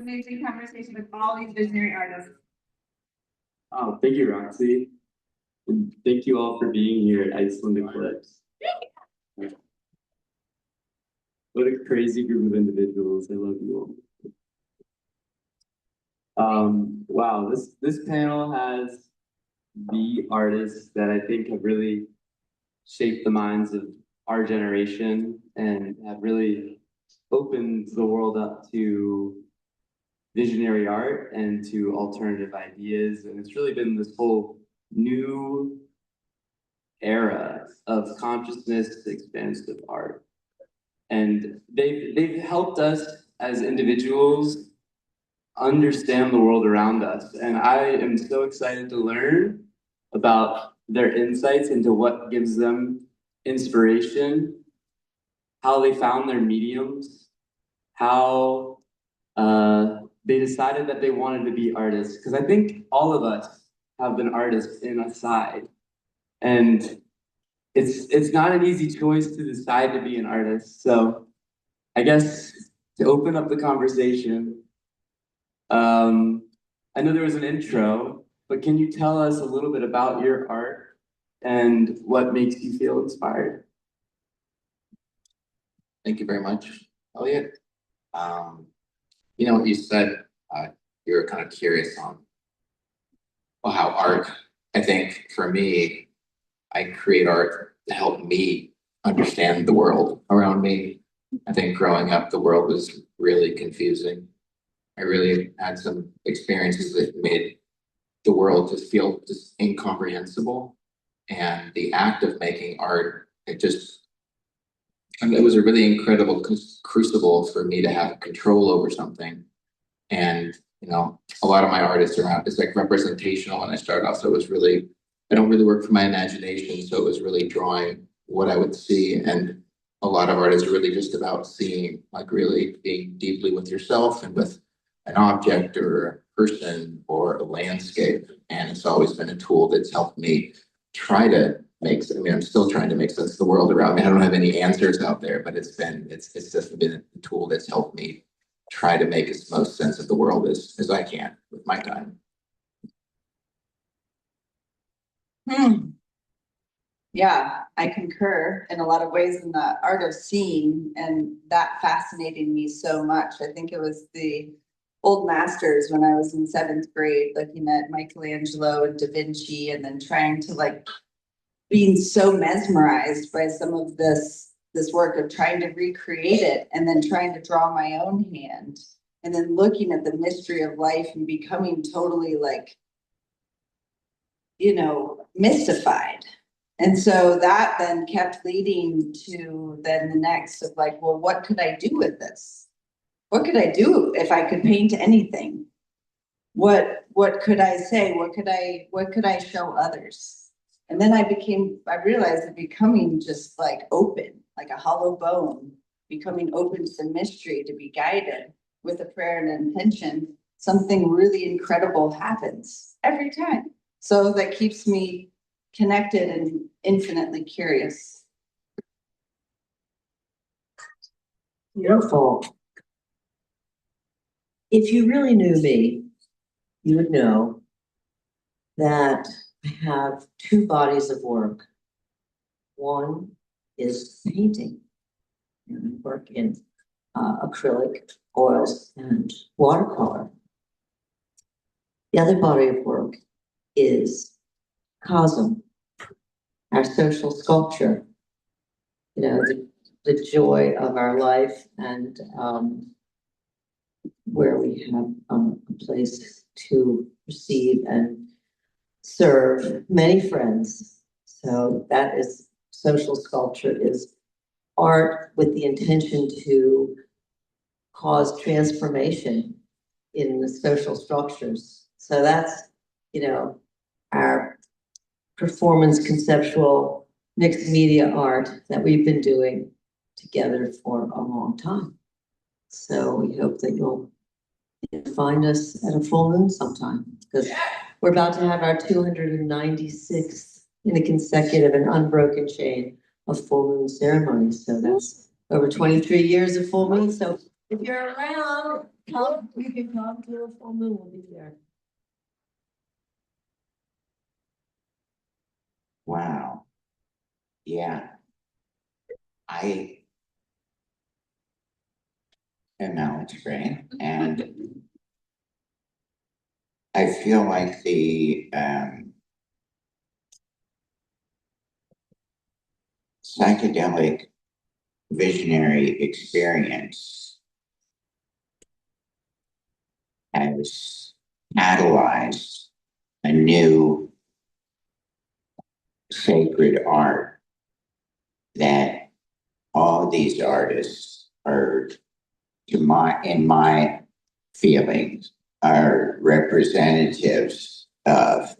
Amazing conversation with all these visionary artists. Oh, thank you, Roxy. And thank you all for being here at Iceland Eclipse. What a crazy group of individuals. I love you all. Wow, this panel has the artists that I think have really shaped the minds of our generation and have really opened the world up to visionary art and to alternative ideas. And it's really been this whole new era of consciousness expansive art. And they've helped us as individuals understand the world around us. And I am so excited to learn about their insights into what gives them inspiration, how they found their mediums, how they decided that they wanted to be artists. Because I think all of us have been artists in a side. And it's not an easy choice to decide to be an artist. So I guess to open up the conversation, I know there was an intro, but can you tell us a little bit about your art and what makes you feel inspired? Thank you very much, Elliot. You know what you said, you were kind of curious on how art, I think for me, I create art to help me understand the world around me. I think growing up, the world was really confusing. I really had some experiences that made the world just feel just incomprehensible. And the act of making art, it was a really incredible crucible for me to have control over something. And, you know, a lot of my art is like representational when I started off. So it was really, I don't really work for my imagination. So it was really drawing what I would see. And a lot of art is really just about seeing, like really being deeply with yourself and with an object or a person or a landscape. And it's always been a tool that's helped me try to I'm still trying to make sense of the world around me. I don't have any answers out there, but it's just been a tool that's helped me try to make as most sense of the world as I can with my time. Yeah, I concur in a lot of ways in the art of seeing, and that fascinated me so much. I think it was the old masters when I was in 7th grade, looking at Michelangelo and Da Vinci, and then trying to being so mesmerized by some of this work of trying to recreate it, and then trying to draw my own hand, and then looking at the mystery of life and becoming totally mystified. And so that then kept leading to then the next of well, what could I do with this? What could I do if I could paint anything? What could I say? What could I show others? And then I realized that becoming just open, like a hollow bone, becoming open to the mystery, to be guided with a prayer and an intention, something really incredible happens every time. So that keeps me connected and infinitely curious. Beautiful. If you really knew me, you would know that I have 2 bodies of work. One is painting, and I work in acrylic, oils, and watercolor. The other body of work is CoSM, our social sculpture, the joy of our life, and where we have a place to receive and serve many friends. So that is social sculpture, is art with the intention to cause transformation in the social structures. So that's, our performance conceptual mixed media art that we've been doing together for a long time. So we hope that you'll find us at a full moon sometime, because we're about to have our 296th in a consecutive and unbroken chain of full moon ceremonies. So that's over 23 years of full moon. So If you're around, come, you can come to a full moon, we'll be there. Wow. Yeah. I am Allyson Grey, and I feel like the psychedelic visionary experience has catalyzed a new sacred art that all these artists are, in my feelings, are representatives of.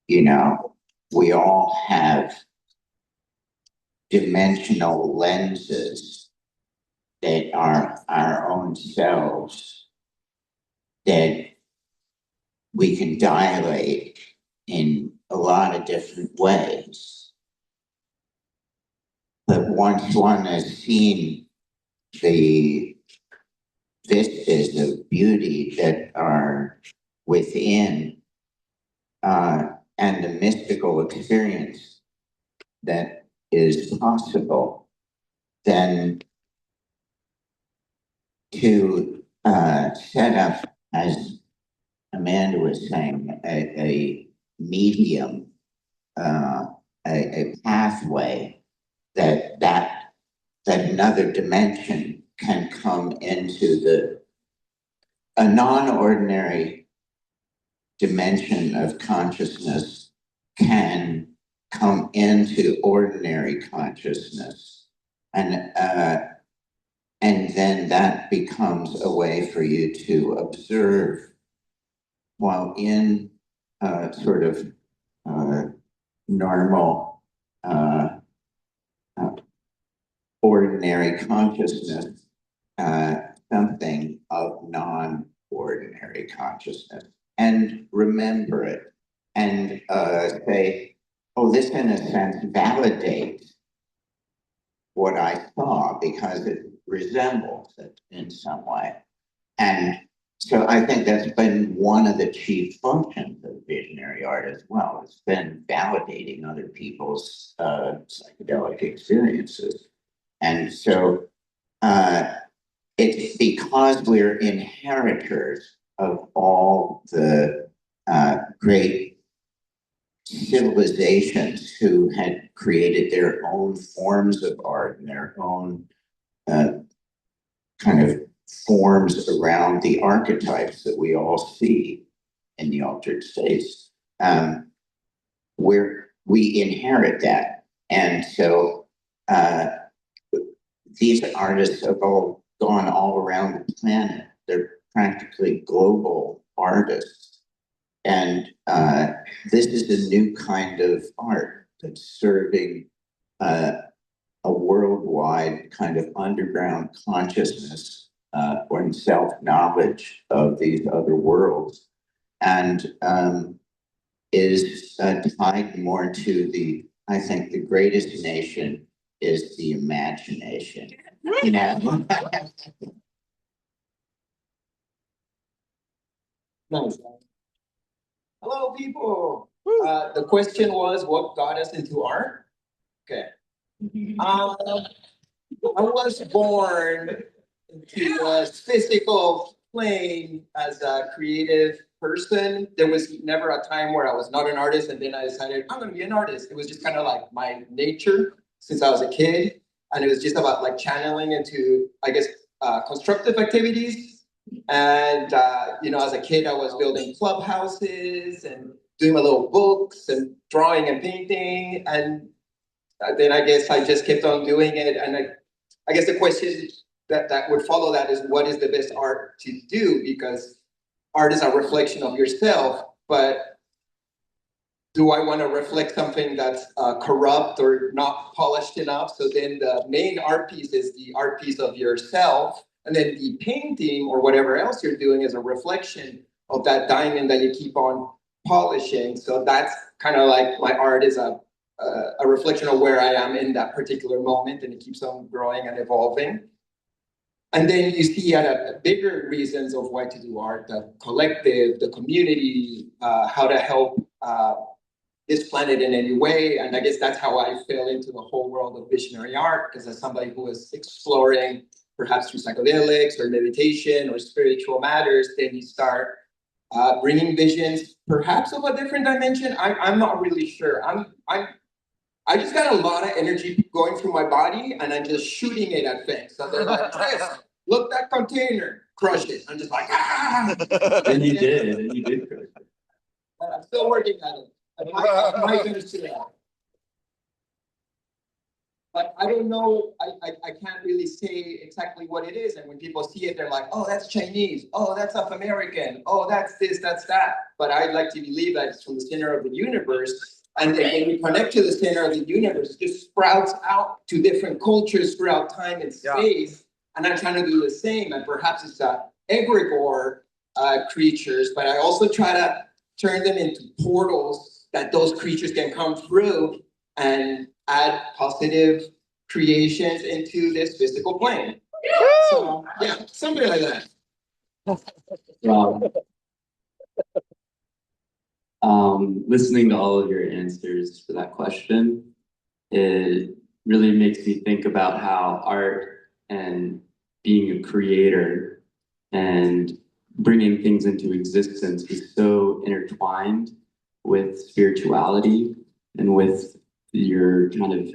You know, we all have dimensional lenses that are our own selves that we can dilate in a lot of different ways. But once one has seen the vistas of beauty that are within, and the mystical experience that is possible, then to set up, as Amanda was saying, a medium, a pathway that another dimension can come into a non-ordinary dimension of consciousness can come into ordinary consciousness, and then that becomes a way for you to observe while in sort of normal ordinary consciousness, something of non-ordinary consciousness, and remember it, and say, oh, this in a sense validates what I saw because it resembles it in some way. And so I think that's been one of the chief functions of visionary art as well. It's been validating other people's psychedelic experiences. And so it's because we're inheritors of all the great civilizations who had created their own forms of art and their own kind of forms around the archetypes that we all see in the altered states. We inherit that. And so these artists have all gone all around the planet. They're practically global artists. And this is a new kind of art that's serving a worldwide kind of underground consciousness or self-knowledge of these other worlds, and is tied more to I think the greatest nation is the imagination. You know? Nice. Hello, people. The question was, what got us into art? Okay. I was born into a physical plane as a creative person. There was never a time where I was not an artist, and then I decided I'm going to be an artist. It was just kind of like my nature since I was a kid, and it was just about like channeling into, I guess, constructive activities. And as a kid, I was building clubhouses and doing my little books and drawing and painting, and then I guess I just kept on doing it. And I guess the question that would follow that is, what is the best art to do? Because art is a reflection of yourself, but do I want to reflect something that's corrupt or not polished enough? So then the main art piece is the art piece of yourself. And then the painting or whatever else you're doing is a reflection of that diamond that you keep on polishing. So that's kind of like my art is a reflection of where I am in that particular moment, and it keeps on growing and evolving. And then you see at a bigger reasons of why to do art, the collective, the community, how to help this planet in any way. And I guess that's how I fell into the whole world of visionary art, because as somebody who was exploring perhaps through psychedelics or meditation or spiritual matters, then you start bringing visions, perhaps of a different dimension. I'm not really sure. I just got a lot of energy going through my body, and I'm just shooting it at things. So they're like, Chris, look that container, crush it. I'm just like, ah. And you did crush it. But I'm still working at it. I might finish it out. But I don't know, I can't really say exactly what it is. And when people see it, they're like, oh, that's Chinese. Oh, that's South American. Oh, that's this, that's that. But I'd like to believe that it's from the center of the universe. And then when we connect to the center of the universe, it just sprouts out to different cultures throughout time and space. And I'm trying to do the same. And perhaps it's egregore creatures, but I also try to turn them into portals that those creatures can come through and add positive creations into this physical plane. So, yeah, something like that. Wow. Listening to all of your answers for that question, it really makes me think about how art and being a creator and bringing things into existence is so intertwined with spirituality and with your kind of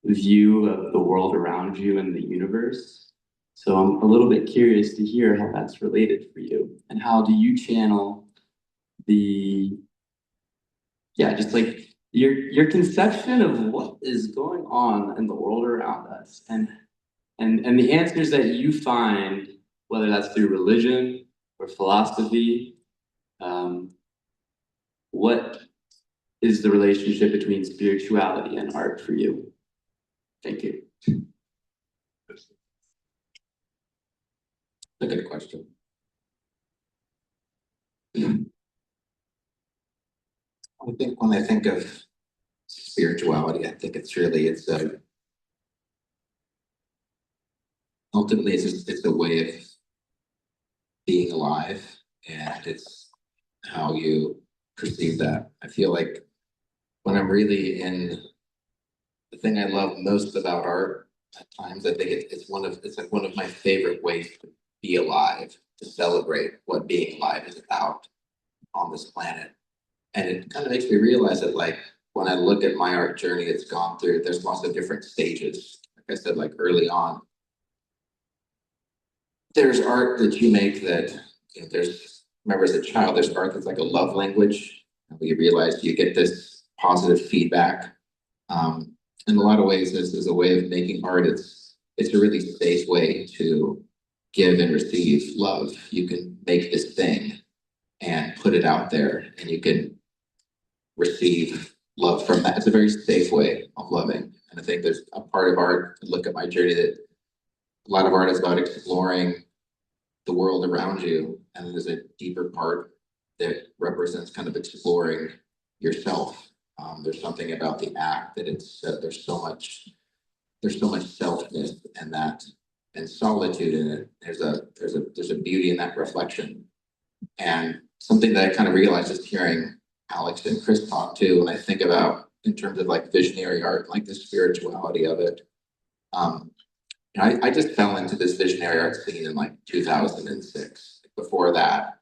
view of the world around you and the universe. So I'm a little bit curious to hear how that's related for you, and how do you channel just like your conception of what is going on in the world around us, and the answers that you find, whether that's through religion or philosophy. What is the relationship between spirituality and art for you? Thank you. A good question. I think when I think of spirituality, I think ultimately it's a way of being alive, and it's how you perceive that. I feel like when I'm really in the thing I love most about art, at times I think it's like one of my favorite ways to be alive, to celebrate what being alive is about on this planet. And it kind of makes me realize that, like, when I look at my art journey it's gone through, there's lots of different stages. Like I said, like early on, there's art that you make that, remember as a child, there's art that's like a love language. And we realize you get this positive feedback. In a lot of ways, this is a way of making art. It's a really safe way to give and receive love. You can make this thing and put it out there, and you can receive love from that. It's a very safe way of loving. And I think there's a part of art, look at my journey, that a lot of art is about exploring the world around you. And there's a deeper part that represents kind of exploring yourself. There's something about the act that there's so much selfness and and solitude in it. There's a beauty in that reflection. And something that I kind of realized just hearing Alex and Chris talk too, when I think about in terms of like visionary art, like the spirituality of it. I just fell into this visionary art scene in like 2006. Before that,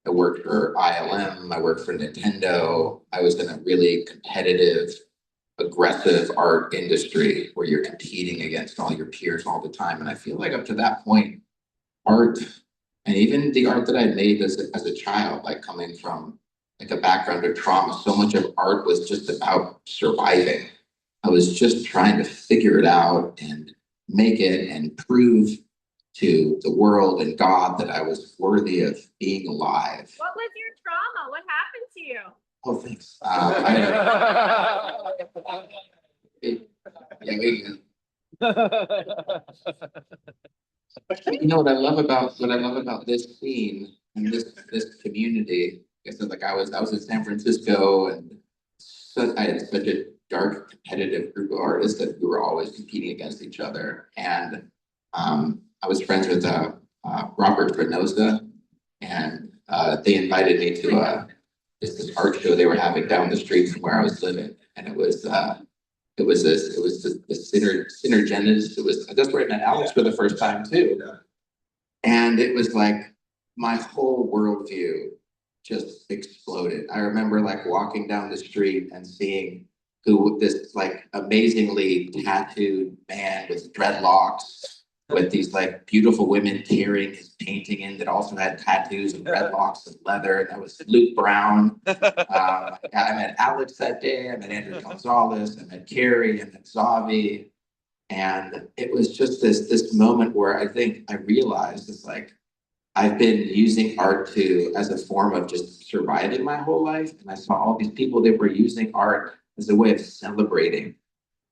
I worked for ILM, I worked for Nintendo. I was in a really competitive, aggressive art industry where you're competing against all your peers all the time. And I feel like up to that point, art, and even the art that I made as a child, like coming from like a background of trauma, so much of art was just about surviving. I was just trying to figure it out and make it and prove to the world and God that I was worthy of being alive. What was your trauma? What happened to you? Oh, thanks. You know what I love about this scene and this community. Like I said, like I was in San Francisco, and I had such a dark, competitive group of artists that we were always competing against each other. And I was friends with Robert Renosa, and they invited me to this art show they were having down the street from where I was living, and it was the Synergenes. That's where I met Alex for the first time too, and it was like my whole worldview just exploded. I remember like walking down the street and seeing this like amazingly tattooed man with dreadlocks, with these like beautiful women carrying his painting in that also had tattoos and dreadlocks and leather. And that was Luke Brown. I met Alex that day. I met Andrew Gonzalez. I met Carrie. I met Zavi. And it was just this moment where I think I realized it's like I've been using art as a form of just surviving my whole life. And I saw all these people that were using art as a way of celebrating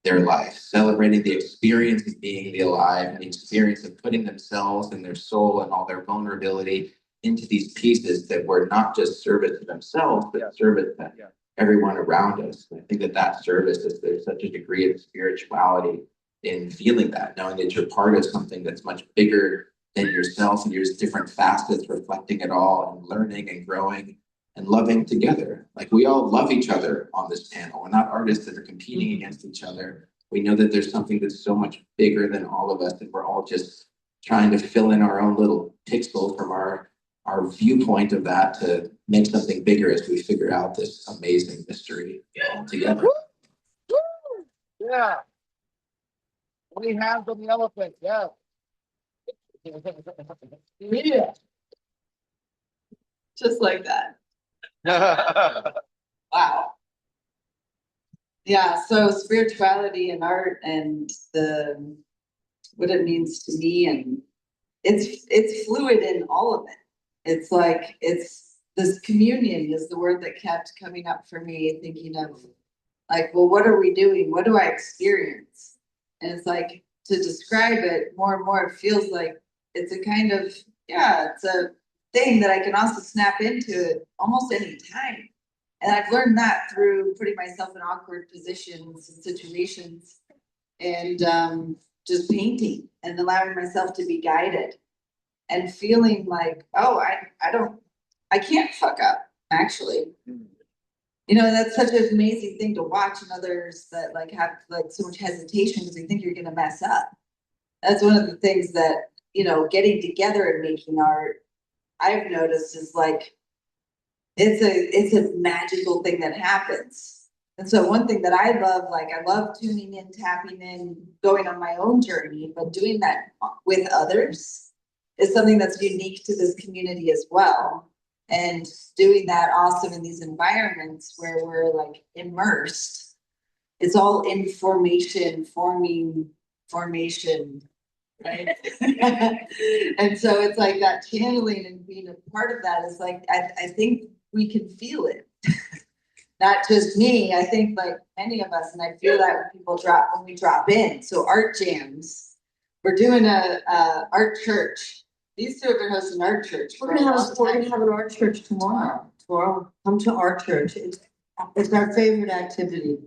their life, celebrating the experience of being alive and the experience of putting themselves and their soul and all their vulnerability into these pieces that were not just service to themselves, but service to everyone around us. And I think that service there's such a degree of spirituality in feeling that, knowing that you're part of something that's much bigger than yourself, and there's different facets reflecting it all, and learning and growing and loving together. Like we all love each other on this panel. We're not artists that are competing against each other. We know that there's something that's so much bigger than all of us, and we're all just trying to fill in our own little pixel from our viewpoint of that to make something bigger as we figure out this amazing mystery together. Yeah. We have the elephant, yeah. Yeah. Just like that. Wow. Yeah, so spirituality and art and what it means to me, and it's fluid in all of it. It's like this communion is the word that kept coming up for me, thinking of like, well, what are we doing? What do I experience? And it's like to describe it more and more, it feels like it's a kind of, it's a thing that I can also snap into at almost any time. And I've learned that through putting myself in awkward positions and situations, and just painting and allowing myself to be guided and feeling like, oh, I can't fuck up, actually. You know, that's such an amazing thing to watch in others that like have like so much hesitation because they think you're gonna mess up. That's one of the things that, you know, getting together and making art, I've noticed is like it's a magical thing that happens. And so one thing that I love tuning in, tapping in, going on my own journey, but doing that with others is something that's unique to this community as well. And doing that also in these environments where we're like immersed. It's all information, formation, right? And so it's like that channeling and being a part of that is like, I think we can feel it. Not just me, I think like many of us, and I feel that when we drop in. So art jams, we're doing a art church. These two have been hosting art church. We're gonna have an art church tomorrow. Come to art church. It's our favorite activity.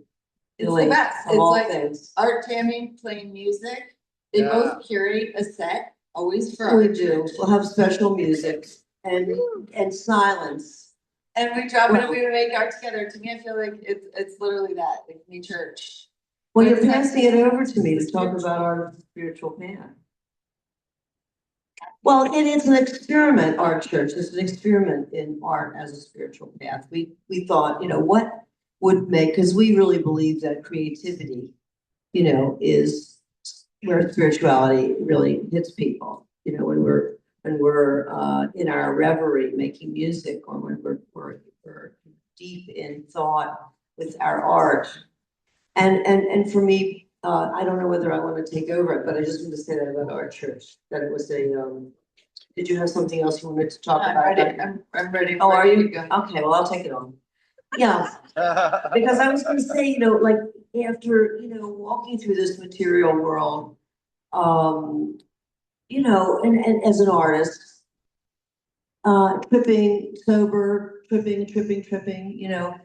It's the best. It's like art jamming, playing music. They both curate a set, always for we do. We'll have special music and silence. And we drop it and we make art together. To me, I feel like it's literally that, like me church. Well, you're passing it over to me to talk about our spiritual path. Well, it is an experiment, art church. It's an experiment in art as a spiritual path. We thought, you know, what would make, because we really believe that creativity, you know, is where spirituality really hits people. You know, when we're in our reverie making music, or when we're deep in thought with our art. And for me, I don't know whether I want to take over it, but I just want to say that about our church, that it was did you have something else you wanted to talk about? I'm ready. Oh, are you? Go. Okay, well, I'll take it on. Yeah, because I was going to say, you know, like after, you know, walking through this material world, you know, and as an artist, tripping, sober, tripping, you know,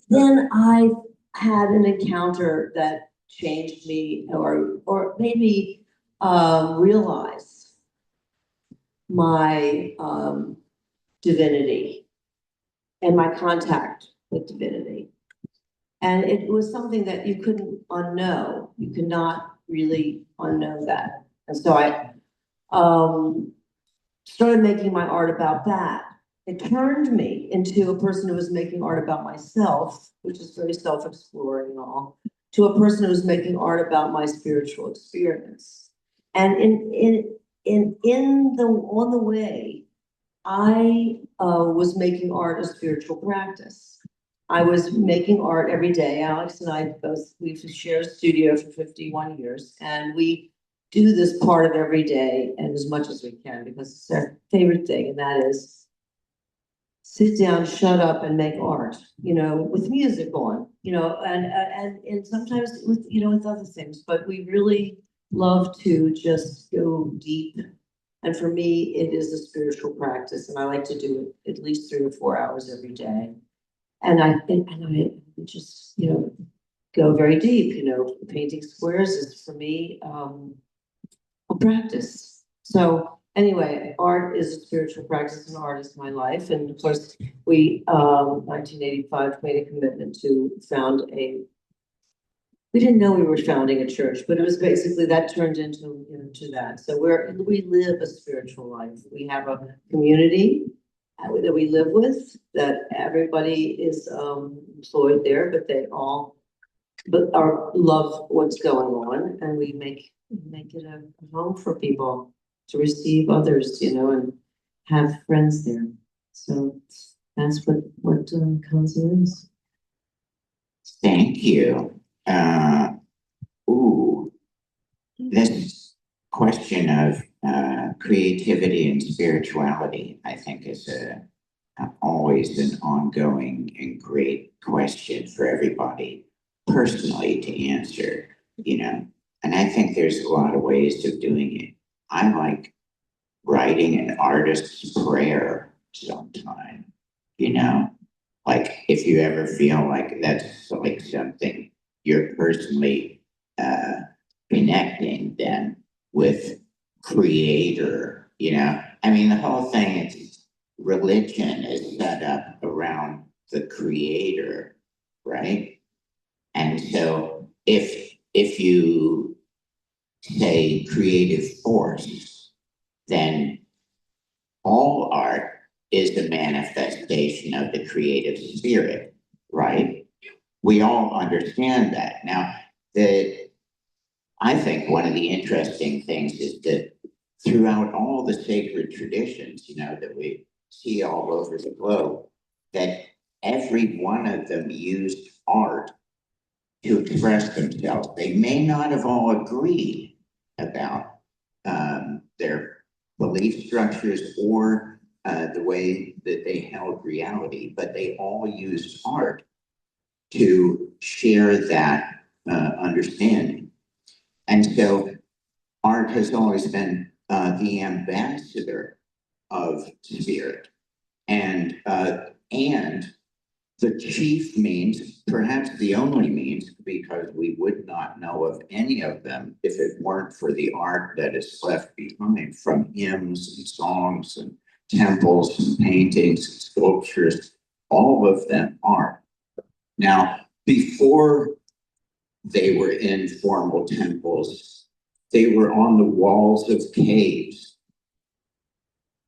then I had an encounter that changed me or made me realize my divinity and my contact with divinity. And it was something that you couldn't unknow. You could not really unknow that. And so I started making my art about that. It turned me into a person who was making art about myself, which is very self-exploring and all, to a person who was making art about my spiritual experience. And on the way, I was making art a spiritual practice. I was making art every day. Alex and I both, we've shared a studio for 51 years, and we do this part of every day and as much as we can because it's our favorite thing, and that is sit down, shut up, and make art, with music on, and sometimes with, with other things, but we really love to just go deep. And for me, it is a spiritual practice, and I like to do it at least 3 or 4 hours every day. And I just, go very deep, painting squares is for me, a practice. So anyway, art is a spiritual practice and art is my life. And of course, we, 1985 made a commitment to found we didn't know we were founding a church, but it was basically that turned into that. So we live a spiritual life. We have a community that we live with, that everybody is employed there, but they all love what's going on, and we make it a home for people to receive others, and have friends there. So that's what CoSM is. Thank you. This question of creativity and spirituality, I think, is always an ongoing and great question for everybody personally to answer, and I think there's a lot of ways of doing it. I like writing an artist's prayer sometime, like if you ever feel like that's like something you're personally connecting then with creator, I mean, the whole thing is religion is set up around the creator, right? And so if you say creative force, then all art is a manifestation of the creative spirit, right? We all understand that. Now, I think one of the interesting things is that throughout all the sacred traditions, that we see all over the globe, that every one of them used art to express themselves. They may not have all agreed about their belief structures or the way that they held reality, but they all used art to share that understanding. And so art has always been the ambassador of spirit, and the chief means, perhaps the only means, because we would not know of any of them if it weren't for the art that is left behind from hymns and songs and temples and paintings and sculptures. All of them are. Now, before they were in formal temples, they were on the walls of caves.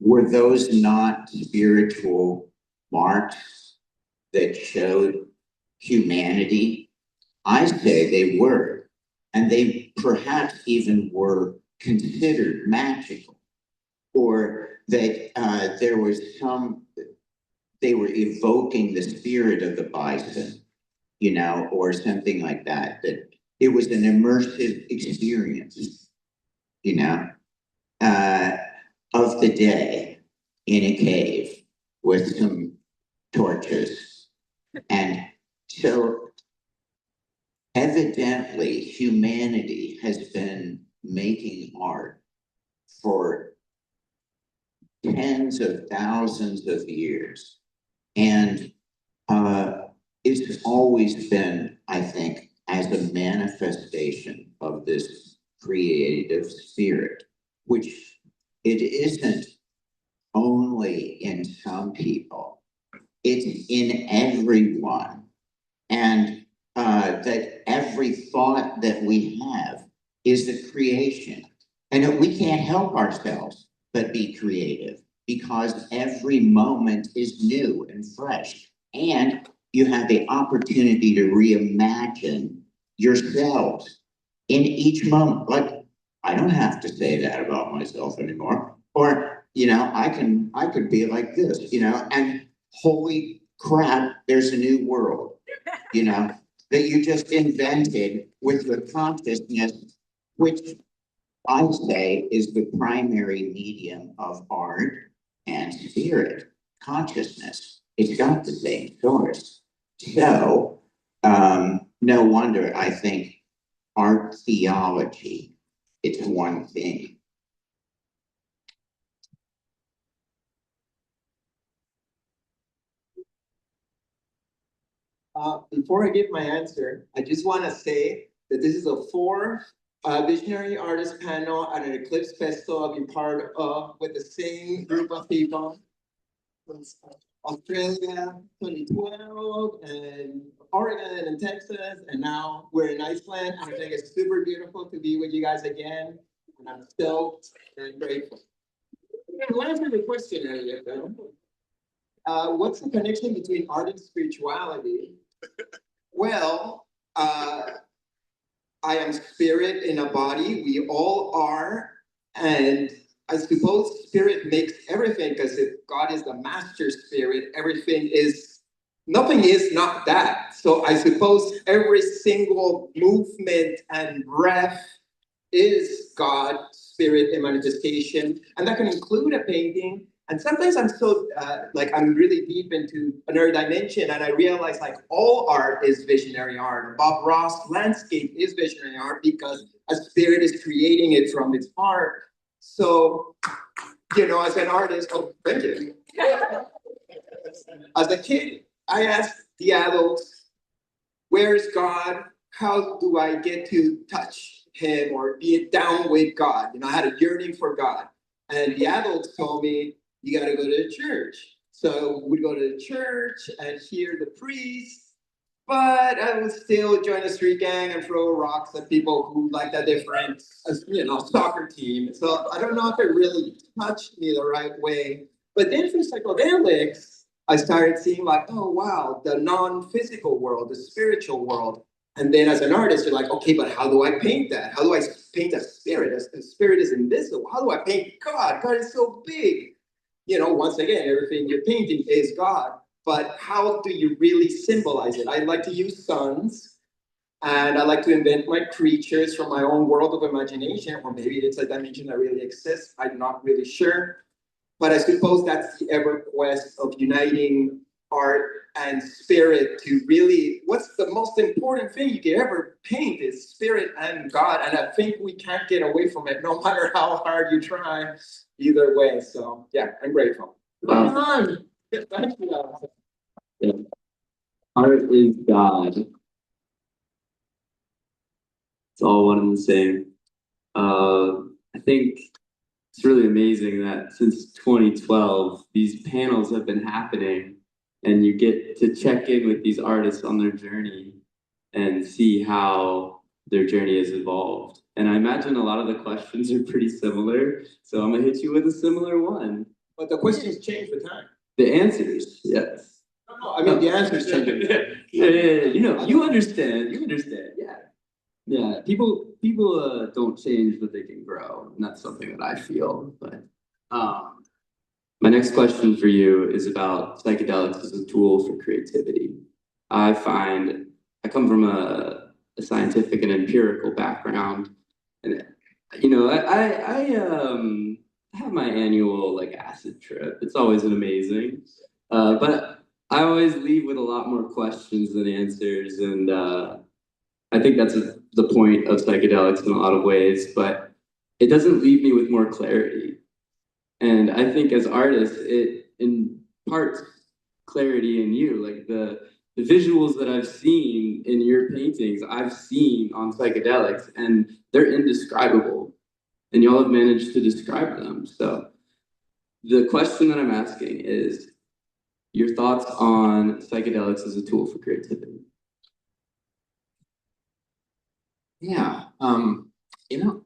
Were those not spiritual marks that showed humanity? I say they were, and they perhaps even were considered magical, or that there was they were evoking the spirit of the bison, or something like that, that it was an immersive experience, of the day in a cave with some torches. And so evidently humanity has been making art for tens of thousands of years. And it's always been, I think, as a manifestation of this creative spirit, which it isn't only in some people, it's in everyone. And that every thought that we have is a creation. And that we can't help ourselves but be creative because every moment is new and fresh. And you have the opportunity to reimagine yourselves in each moment. Like, I don't have to say that about myself anymore. Or, I could be like this, and holy crap, there's a new world, that you just invented with the consciousness, which I say is the primary medium of art and spirit, consciousness. It's got the same source. So, no wonder I think art theology, it's one thing. Before I give my answer, I just want to say that this is a fourth visionary artist panel at an Eclipse Festival I've been part of with the same group of people. Australia, 2012, and Oregon and Texas, and now we're in Iceland. And I think it's super beautiful to be with you guys again, and I'm stoked and grateful. And answer the question, Elliot, though. What's the connection between art and spirituality? Well, I am spirit in a body. We all are. And I suppose spirit makes everything, because if God is the master spirit, nothing is not that. So I suppose every single movement and breath is God, spirit, and manifestation. And that can include a painting. And sometimes I'm so, I'm really deep into another dimension, and I realize all art is visionary art. Bob Ross' landscape is visionary art because a spirit is creating it from its heart. So, as an artist, thank you. As a kid, I asked the adults, where's God? How do I get to touch him or be down with God? I had a yearning for God. And the adults told me, you got to go to church. So we'd go to church and hear the priest, but I would still join a street gang and throw rocks at people who liked a different, soccer team. So I don't know if it really touched me the right way. But then through psychedelics, I started seeing oh wow, the non-physical world, the spiritual world. And then as an artist, you're like, okay, but how do I paint that? How do I paint a spirit? A spirit is invisible. How do I paint God? God is so big. Once again, everything you're painting is God, but how do you really symbolize it? I like to use suns, and I like to invent my creatures from my own world of imagination, or maybe it's a dimension that really exists. I'm not really sure, but I suppose that's the ever quest of uniting art and spirit to really, what's the most important thing you can ever paint is spirit and God, and I think we can't get away from it no matter how hard you try. Either way, so yeah, I'm grateful. Wow. Thank you. Yeah. Art is God. It's all one and the same. I think it's really amazing that since 2012, these panels have been happening, and you get to check in with these artists on their journey and see how their journey has evolved. And I imagine a lot of the questions are pretty similar, so I'm gonna hit you with a similar one. But the questions change with time. The answers, yes. No, I mean the answers change with time. Yeah. You understand. Yeah. Yeah. People don't change, but they can grow, and that's something that I feel. But my next question for you is about psychedelics as a tool for creativity. I come from a scientific and empirical background, and I have my annual acid trip. It's always amazing, but I always leave with a lot more questions than answers, and I think that's the point of psychedelics in a lot of ways. But it doesn't leave me with more clarity, and I think as artists, it imparts clarity in you, the visuals that I've seen in your paintings, I've seen on psychedelics, and they're indescribable, and y'all have managed to describe them. So the question that I'm asking is your thoughts on psychedelics as a tool for creativity. Yeah, you know,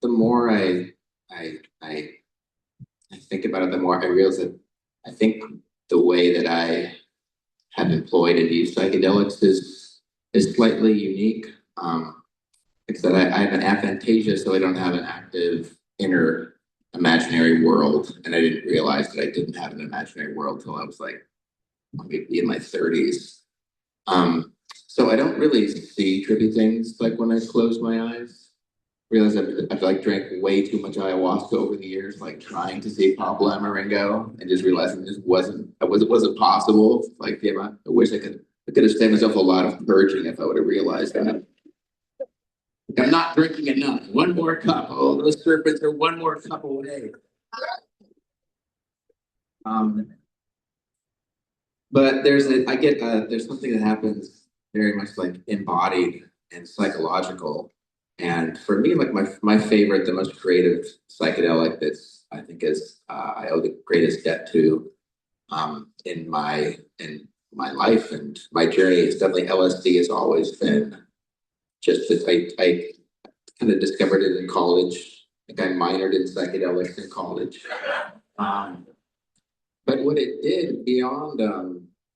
the more I think about it, the more I realize that I think the way that I have employed and used psychedelics is slightly unique. Except I have an aphantasia, so I don't have an active inner imaginary world, and I didn't realize that I didn't have an imaginary world till I was like maybe in my 30s. So I don't really see trippy things like when I close my eyes. Realize I've like drank way too much ayahuasca over the years, like trying to see Pablo Amaringo, and just realizing this wasn't possible. Like, yeah, I wish I could have saved myself a lot of purging if I would have realized that. I'm not drinking enough. One more cup. Oh, those serpents are one more cup away. But there's something that happens very much like embodied and psychological. And for me, like my favorite, the most creative psychedelic that's I think is I owe the greatest debt to in my life and my journey is definitely LSD has always been just that I kind of discovered it in college. Like I minored in psychedelics in college. But what it did beyond,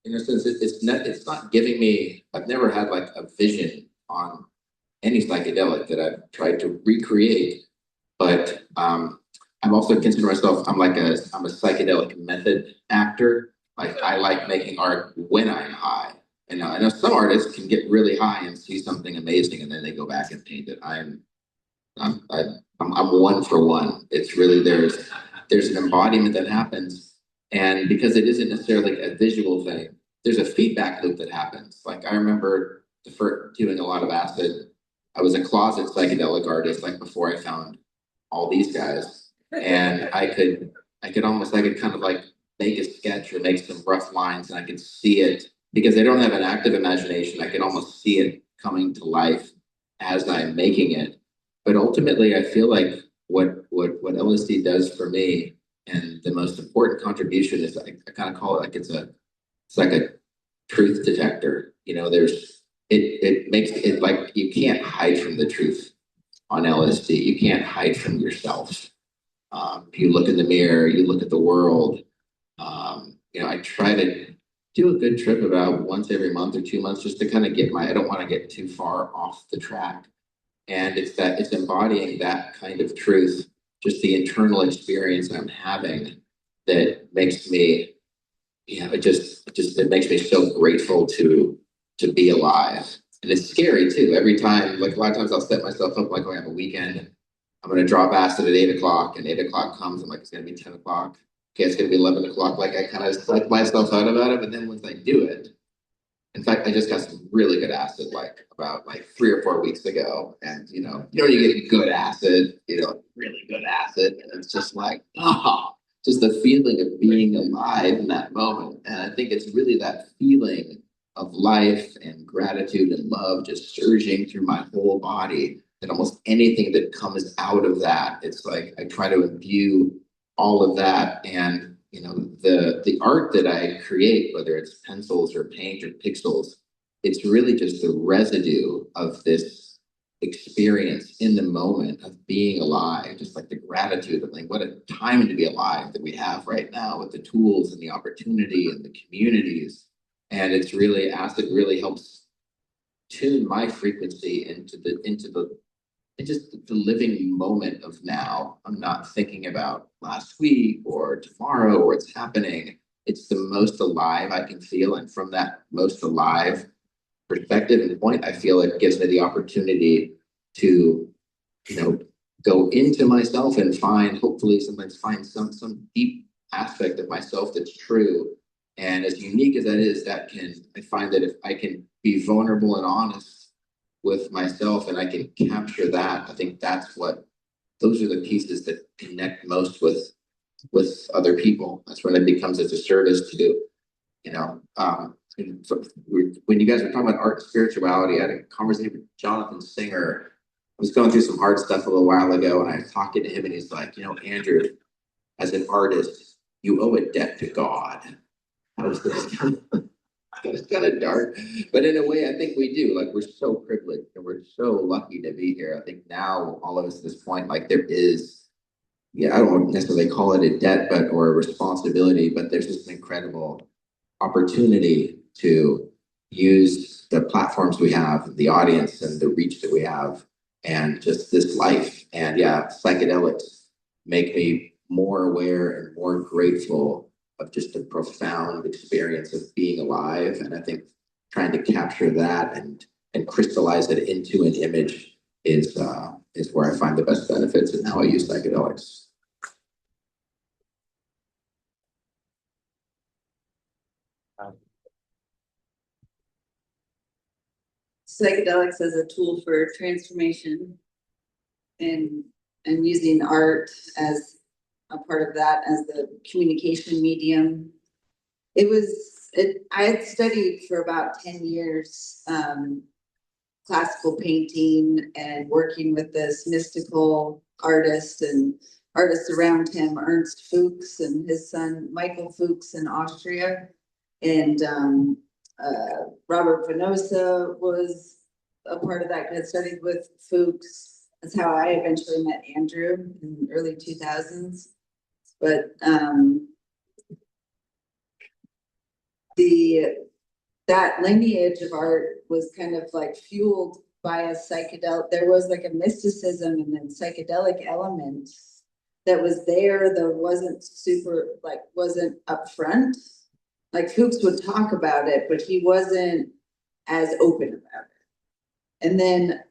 in a sense, it's not giving me. I've never had like a vision on any psychedelic that I've tried to recreate. But I'm also consider myself. I'm a psychedelic method actor. Like I like making art when I'm high. And I know some artists can get really high and see something amazing, and then they go back and paint it. I'm one for one. It's really there's an embodiment that happens, and because it isn't necessarily like a visual thing, there's a feedback loop that happens. Like I remember the first doing a lot of acid. I was a closet psychedelic artist, like before I found all these guys, and I could kind of like make a sketch or make some rough lines, and I could see it because I don't have an active imagination. I can almost see it coming to life as I'm making it. But ultimately, I feel like what LSD does for me, and the most important contribution is I kind of call it like it's like a truth detector. You know, it makes it like you can't hide from the truth on LSD. You can't hide from yourself. You look in the mirror, you look at the world. I try to do a good trip about once every month or 2 months just to kind of I don't want to get too far off the track. And it's embodying that kind of truth, just the internal experience I'm having that makes me, it makes me so grateful to be alive. And it's scary too. Every time, like a lot of times I'll set myself up like I have a weekend and I'm going to drop acid at 8 o'clock and 8 o'clock comes. I'm like, it's going to be 10 o'clock. Okay, it's going to be 11 o'clock. Like I kind of psych myself out about it. But then once I do it, in fact, I just got some really good acid about 3 or 4 weeks ago. And, you get good acid, really good acid. And it's just like, just the feeling of being alive in that moment. And I think it's really that feeling of life and gratitude and love just surging through my whole body. And almost anything that comes out of that, it's like I try to imbue all of that. And the art that I create, whether it's pencils or paint or pixels, it's really just the residue of this experience in the moment of being alive, just like the gratitude of like what a time to be alive that we have right now with the tools and the opportunity and the communities. And it's really acid really helps tune my frequency into just the living moment of now. I'm not thinking about last week or tomorrow or what's happening. It's the most alive I can feel. And from that most alive perspective and point, I feel it gives me the opportunity to, go into myself and hopefully sometimes find some deep aspect of myself that's true. And as unique as that is, I find that if I can be vulnerable and honest with myself and I can capture that, I think those are the pieces that connect most with other people. That's when it becomes a service to do, when you guys were talking about art and spirituality, I had a conversation with Jonathan Singer was going through some art stuff a little while ago, and I was talking to him, and he's like, Andrew, as an artist, you owe a debt to God. I was just it's kind of dark, but in a way, I think we do. Like, we're so privileged and we're so lucky to be here. I think now, all of us at this point, like, there is, I don't necessarily call it a debt, or a responsibility, but there's just an incredible opportunity to use the platforms we have, the audience and the reach that we have, and just this life. And yeah, psychedelics make me more aware and more grateful of just a profound experience of being alive. And I think trying to capture that and crystallize it into an image is where I find the best benefits and how I use psychedelics. Psychedelics as a tool for transformation, and using art as a part of that, as the communication medium. I had studied for about 10 years classical painting and working with this mystical artist and artists around him, Ernst Fuchs and his son Michael Fuchs in Austria, and Robert Venosa was a part of that. I had studied with Fuchs. That's how I eventually met Andrew in the early 2000s. But that lineage of art was kind of like fueled by a psychedelic. There was like a mysticism and then psychedelic element that was there, that wasn't upfront. Like, Fuchs would talk about it, but he wasn't as open about it. And then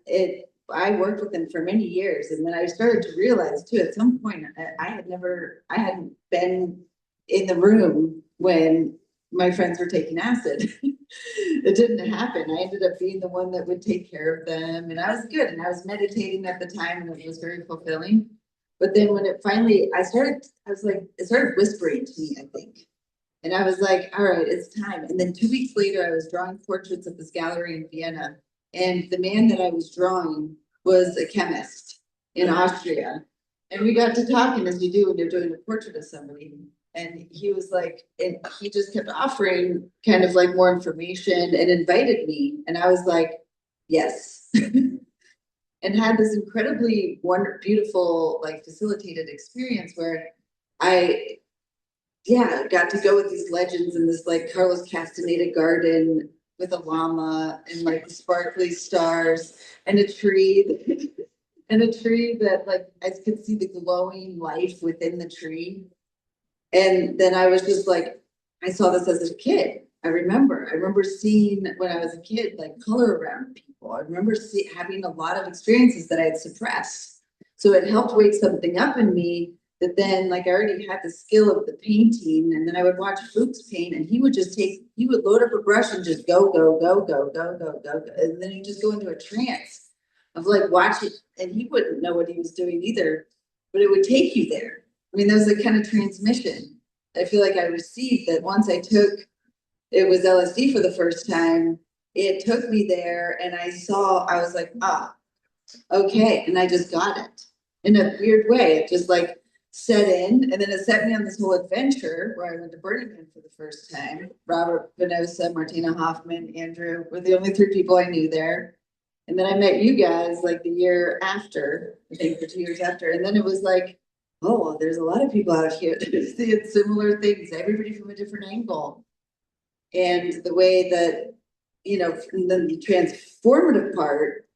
I worked with him for many years, and then I started to realize too, at some point, I hadn't been in the room when my friends were taking acid. It didn't happen. I ended up being the one that would take care of them, and I was good, and I was meditating at the time, and it was very fulfilling. But then when it finally, it started whispering to me, I think. And I was like, all right, it's time. And then 2 weeks later, I was drawing portraits at this gallery in Vienna. And the man that I was drawing was a chemist in Austria. And we got to talking, as you do when you're doing a portrait of somebody. And he was like, and he just kept offering kind of like more information and invited me. And I was like, yes. And had this incredibly beautiful, like, facilitated experience where I got to go with these legends in this like Carlos Castaneda garden with a llama and like the sparkly stars and a tree that like I could see the glowing life within the tree. And then I was just like, I saw this as a kid. I remember seeing when I was a kid, like, color around people. I remember having a lot of experiences that I had suppressed. So it helped wake something up in me that then, like, I already had the skill of the painting, and then I would watch Fuchs paint, and he would load up a brush and just go, and then he'd just go into a trance of like watching, and he wouldn't know what he was doing either, but it would take you there. I mean, there's a kind of transmission I feel like I received that once I took, it was LSD for the first time, it took me there, and I was like, okay, and I just got it in a weird way. It just like set in, and then it set me on this whole adventure where I went to Burning Man for the first time. Robert Venosa, Martina Hoffman, Andrew were the only 3 people I knew there. And then I met you guys like the year after, I think, for 2 years after. And then it was like, oh, there's a lot of people out here that are seeing similar things, everybody from a different angle. And the way that, and then the transformative part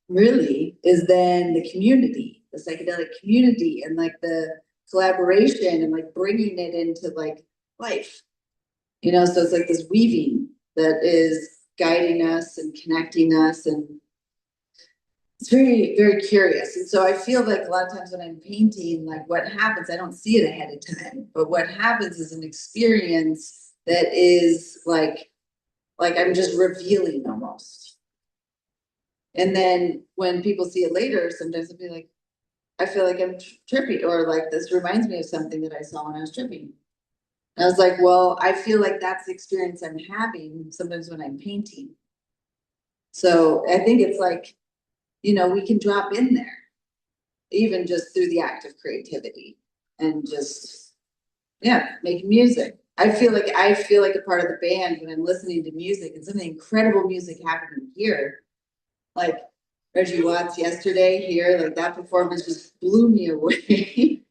really is then the community, the psychedelic community, and like the collaboration and like bringing it into like life, so it's like this weaving that is guiding us and connecting us, and it's very, very curious. And so I feel like a lot of times when I'm painting, like, what happens, I don't see it ahead of time, but what happens is an experience that is like I'm just revealing almost. And then when people see it later, sometimes they'll be like, I feel like I'm tripping, or like, this reminds me of something that I saw when I was tripping. And I was like, well, I feel like that's the experience I'm having sometimes when I'm painting. So I think it's like, you know, we can drop in there. Even just through the act of creativity and just, yeah, making music. I feel like a part of the band when I'm listening to music and some of the incredible music happening here. Like Reggie Watts yesterday here, like that performance just blew me away.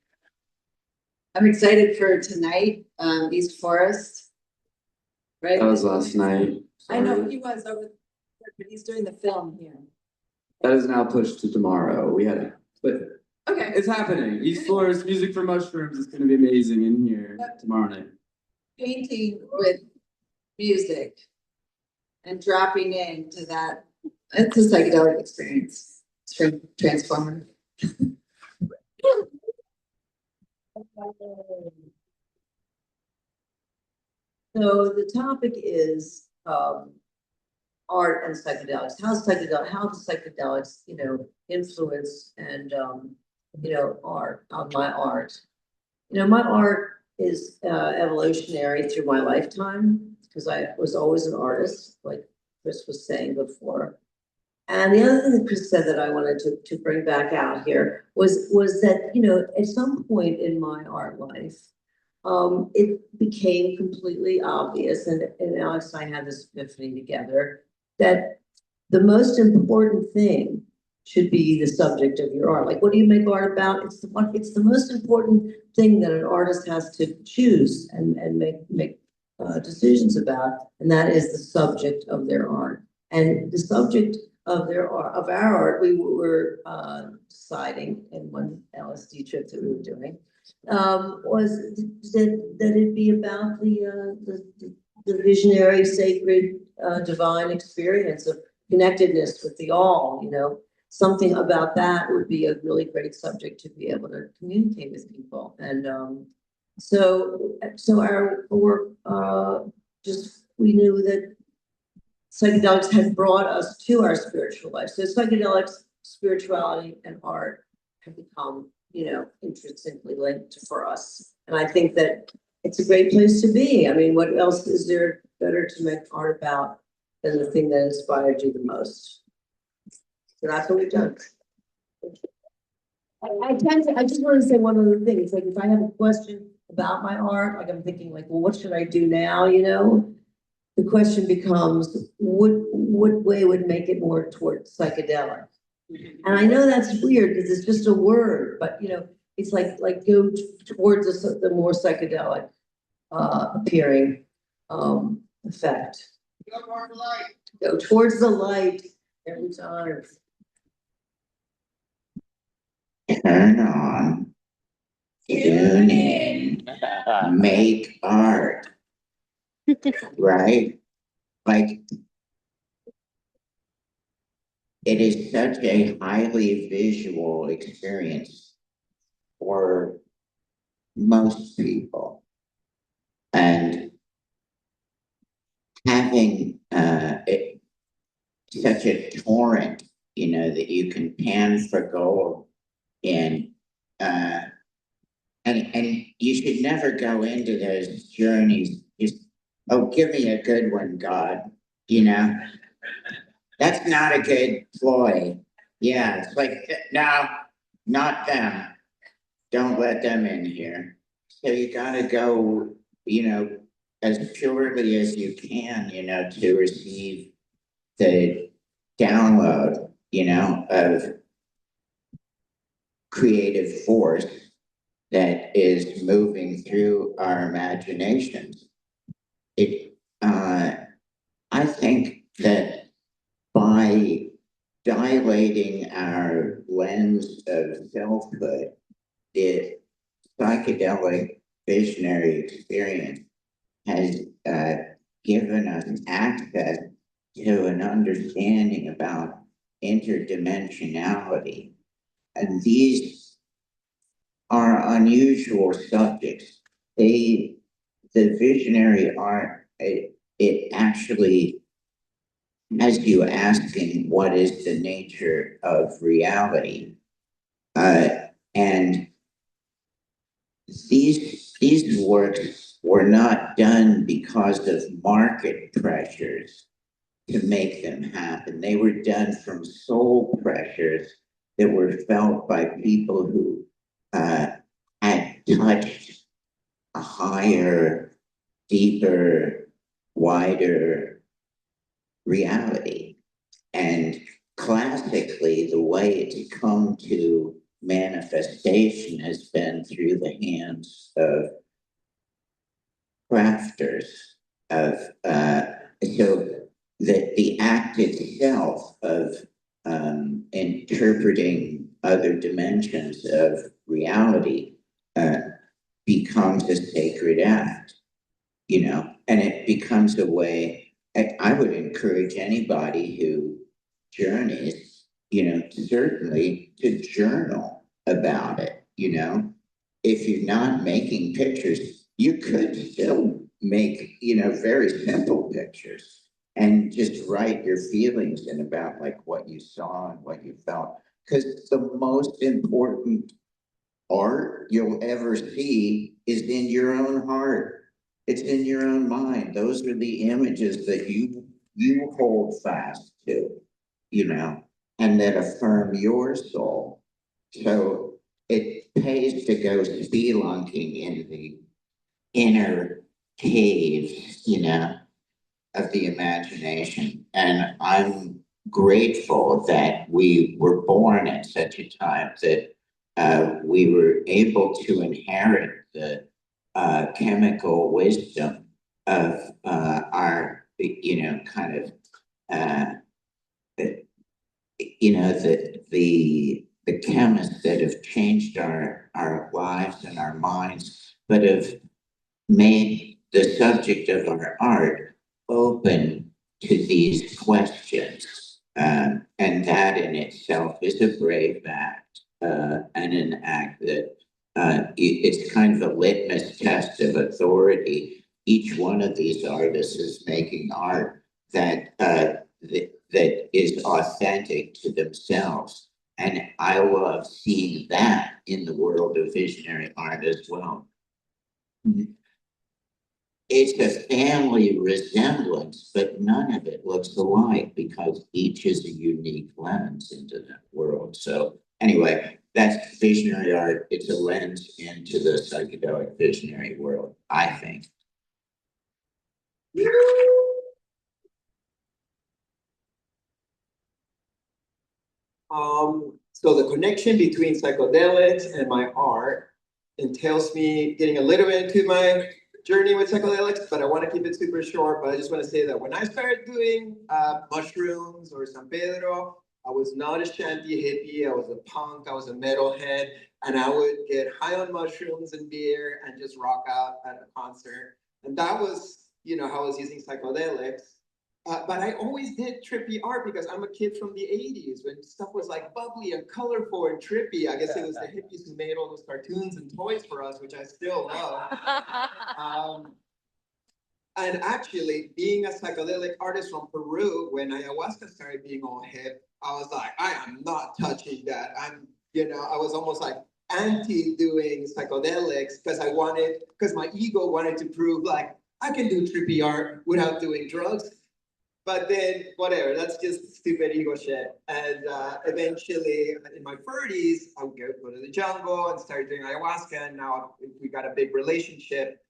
I'm excited for tonight, East Forest. Right? That was last night. I know Sorry. he was over there, but he's doing the film here. That is now pushed to tomorrow. But Okay. it's happening. East Forest Music for Mushrooms is gonna be amazing in here tomorrow night. Painting with music and dropping into that, it's a psychedelic experience. It's transformative. So the topic is art and psychedelics. How do psychedelics, you know, influence and you know, art on my art? You know, my art is evolutionary through my lifetime because I was always an artist, like Chris was saying before. And the other thing that Chris said that I wanted to bring back out here was that, you know, at some point in my art life, it became completely obvious, and Alex and I had this epiphany together, that the most important thing should be the subject of your art. Like, what do you make art about? It's the most important thing that an artist has to choose and make decisions about, and that is the subject of their art. And the subject of our art, we were deciding in one LSD trip that we were doing, was that it be about the visionary, sacred, divine experience of connectedness with the all. You know, something about that would be a really great subject to be able to communicate with people. And so our work, just we knew that psychedelics had brought us to our spiritual life. So psychedelics, spirituality, and art have become, you know, intrinsically linked for us. And I think that it's a great place to be. I mean, what else is there better to make art about than the thing that inspired you the most? So that's what we've done. I just want to say one other thing. It's like, if I have a question about my art, like I'm thinking like, well, what should I do now, you know? The question becomes, what way would make it more towards psychedelic? And I know that's weird because it's just a word, but you know, it's like go towards the more psychedelic appearing effect. Go towards the light every time. Turn on, tune in, make art. Right? Like, it is such a highly visual experience for most people. And having such a torrent, you know, that you can pan for gold in, and you should never go into those journeys just, oh, give me a good one, God, you know? That's not a good ploy. Yeah, it's like, no, not them. Don't let them in here. So you gotta go, you know, as purely as you can, you know, to receive the download, you know, of creative force that is moving through our imaginations. I think that by dilating our lens of selfhood, the psychedelic visionary experience has given us access to an understanding about interdimensionality. And these are unusual subjects. The visionary art, it actually has you asking what is the nature of reality. And these works were not done because of market pressures. to make them happen. They were done from soul pressures that were felt by people who had touched a higher, deeper, wider reality. And classically, the way it's come to manifestation has been through the hands of crafters, of so that the act itself of interpreting other dimensions of reality becomes a sacred act, you know, and it becomes a way. I would encourage anybody who journeys, you know, certainly to journal about it, you know. If you're not making pictures, you could still make, you know, very simple pictures and just write your feelings in about like what you saw and what you felt. Because the most important art you'll ever see is in your own heart. It's in your own mind. Those are the images that you hold fast to, you know, and that affirm your soul. So it pays to go spelunking in the inner caves, you know, of the imagination. And I'm grateful that we were born at such a time that we were able to inherit the chemical wisdom of our, you know, kind of, you know, the chemists that have changed our lives and our minds, but have made the subject of our art open to these questions. And that in itself is a brave act and an act that it's kind of a litmus test of authority. Each one of these artists is making art that that is authentic to themselves. And I love seeing that in the world of visionary art as well. It's a family resemblance, but none of it looks alike because each is a unique lens into that world. So anyway, that's visionary art. It's a lens into the psychedelic visionary world, I think. So the connection between psychedelics and my art entails me getting a little bit into my journey with psychedelics, but I want to keep it super short. But I just want to say that when I started doing mushrooms or San Pedro, I was not a shanty hippie. I was a punk. I was a metalhead, and I would get high on mushrooms and beer and just rock out at a concert. And that was, you know, how I was using psychedelics. But I always did trippy art because I'm a kid from the 80s when stuff was like bubbly and colorful and trippy. I guess it was the hippies who made all those cartoons and toys for us, which I still love. And actually, being a psychedelic artist from Peru, when ayahuasca started being all hip, I was like, I am not touching that. I was almost like anti doing psychedelics because my ego wanted to prove like I can do trippy art without doing drugs. But then, whatever, that's just stupid ego shit. And eventually, in my 30s, I would go to the jungle and start doing ayahuasca. And now we got a big relationship.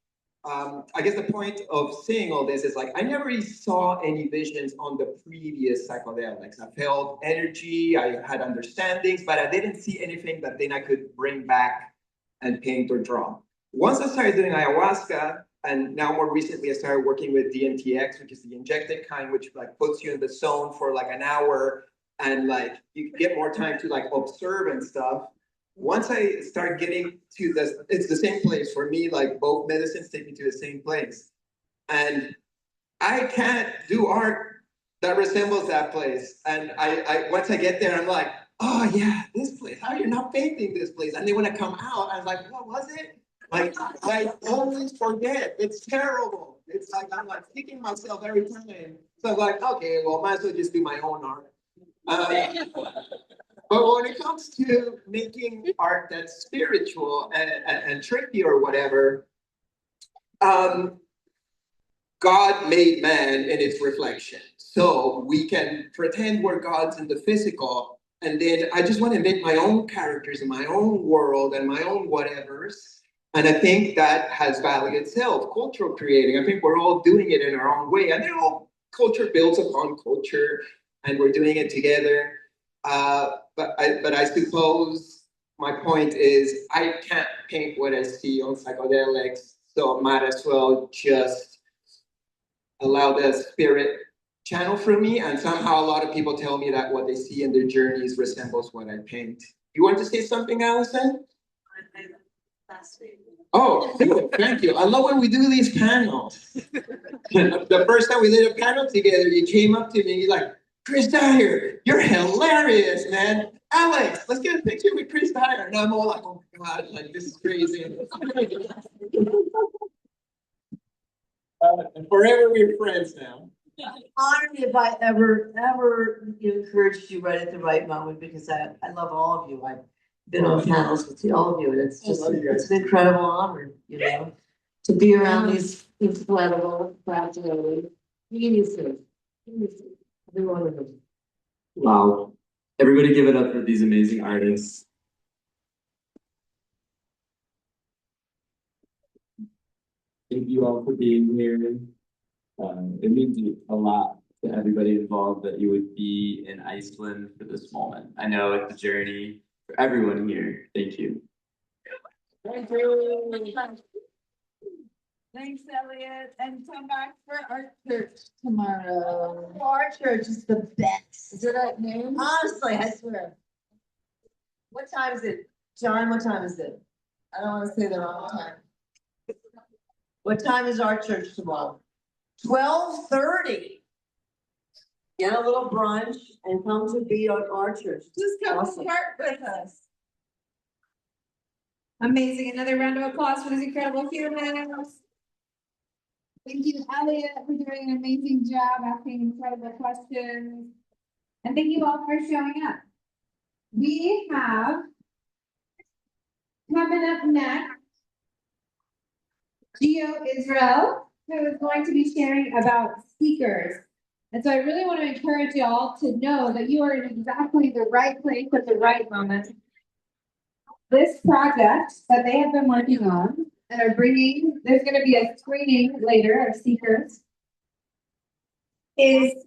I guess the point of saying all this is like, I never really saw any visions on the previous psychedelics. I felt energy, I had understandings, but I didn't see anything that then I could bring back and paint or draw. Once I started doing ayahuasca, and now more recently I started working with DMTX, which is the injected kind, which like puts you in the zone for like an hour and like you get more time to like observe and stuff. Once I start getting to this, it's the same place for me, like both medicines take me to the same place. And I can't do art that resembles that place. And I once I get there, I'm like, oh yeah, this place, how are you not painting this place? And then when I come out, I'm like, what was it? Like, I always forget. It's terrible. It's like, I'm like kicking myself every time. So I'm like, okay, well, might as well just do my own art. But when it comes to making art that's spiritual and trippy or whatever, God made man in its reflection. So we can pretend we're gods in the physical, and then I just want to make my own characters in my own world and my own whatevers. And I think that has value itself, cultural creating. I think we're all doing it in our own way. And culture builds upon culture, and we're doing it together. But I suppose my point is I can't paint what I see on psychedelics, so I might as well just allow the spirit channel through me. And somehow a lot of people tell me that what they see in their journeys resembles what I paint. You want to say something, Allyson? Oh, cool. Thank you. I love when we do these panels. The first time we did a panel together, you came up to me and you're like, Chris Dyer, you're hilarious, man. Alex, let's get a picture with Chris Dyer. And I'm all like, oh my God, like this is crazy. And forever we're friends now. Honored if I ever encouraged you right at the right moment, because I love all of you. I've been on panels with all of you, and it's just it's an incredible honor, to be around these incredible practically geniuses. Every one of them. Wow. Everybody give it up for these amazing artists. Thank you all for being here. It means a lot to everybody involved that you would be in Iceland for this moment. I know it's a journey for everyone here. Thank you. Thank you. Thanks, Elliot, and come back for our church tomorrow. Our church is the best. Is it at noon? Honestly, I swear. What time is it? John, what time is it? I don't want to say the wrong time. What time is our church tomorrow? 12:30. Get a little brunch and come to be on our church. Just come Awesome. work with us. Amazing. Another round of applause for these incredible humans. Thank you, Elliot, for doing an amazing job asking incredible questions. And thank you all for showing up. We have coming up next Gio Israel, who is going to be sharing about seekers. And so I really want to encourage y'all to know that you are in exactly the right place at the right moment. This project that they have been working on and are bringing, there's going to be a screening later of seekers, is